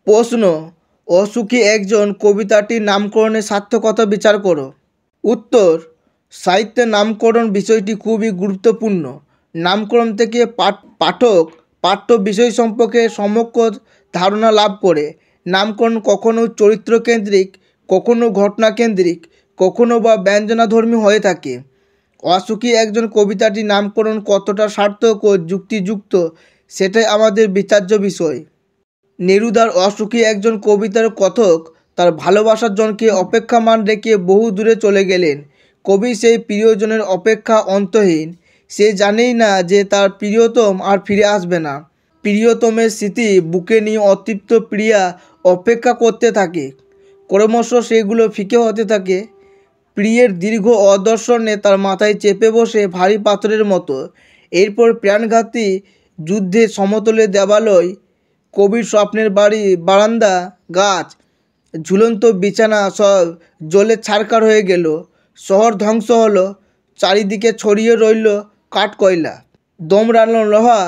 প্রশ্ন, অসুখী একজন কবিতাটির নামকরণের সার্থকতা বিচার করো। উত্তর, সাহিত্যে নামকরণ বিষয়টি খুবই গুরুত্বপূর্ণ। নামকরণ থেকে পাঠক পাঠ্য বিষয় সম্পর্কে সম্যক ধারণা লাভ করে। নামকরণ কখনো চরিত্রকেন্দ্রিক, কখনো ঘটনাকেন্দ্রিক, কখনো বা ব্যঞ্জনাধর্মী হয়ে থাকে। অসুখী একজন কবিতাটির নামকরণ কতটা সার্থক ও যুক্তিযুক্ত সেটাই আমাদের বিচার্য বিষয়। নেরুদার অসুখী একজন কবিতার কথক তার ভালোবাসার জনকে অপেক্ষামান রেখে বহু দূরে চলে গেলেন। কবি সেই প্রিয়জনের অপেক্ষা অন্তহীন। সে জানেই না যে তার প্রিয়তম আর ফিরে আসবে না। প্রিয়তমের স্মৃতি বুকে নিয়ে অতৃপ্ত প্রিয়া অপেক্ষা করতে থাকে। ক্রমশ সেগুলো ফিকে হতে থাকে। প্রিয়ের দীর্ঘ অদর্শনে তার মাথায় চেপে বসে ভারী পাথরের মতো। এরপর প্রাণঘাতী যুদ্ধে সমতলে দেবালয়, কবির স্বপ্নের বাড়ি, বারান্দা, গাছ, ঝুলন্ত বিছানা সব জ্বলে ছারখার হয়ে গেল। শহর ধ্বংস হলো, চারিদিকে ছড়িয়ে রইল কাঠ কয়লা, দমরানো লোহা,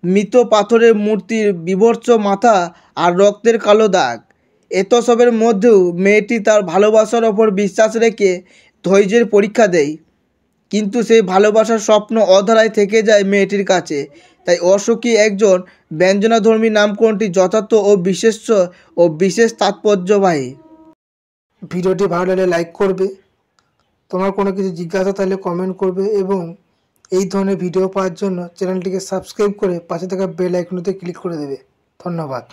মৃত পাথরের মূর্তির বিভৎস মাথা আর রক্তের কালো দাগ। এত সবের মধ্যেও মেয়েটি তার ভালোবাসার ওপর বিশ্বাস রেখে ধৈর্যের পরীক্ষা দেয়। কিন্তু সেই ভালোবাসার স্বপ্ন অধরায় থেকে যায় মেয়েটির কাছে। তাই অসুখী একজন ব্যঞ্জনাধর্মী নামকরণটি যথার্থ ও বিশেষ তাৎপর্যবাহী। ভিডিওটি ভালো লাগলে লাইক করবে, তোমার কোনো কিছু জিজ্ঞাসা থাকলে কমেন্ট করবে এবং এই ধরনের ভিডিও পাওয়ার জন্য চ্যানেলটিকে সাবস্ক্রাইব করে পাশে থাকা বেল আইকনটিতে ক্লিক করে দেবে। ধন্যবাদ।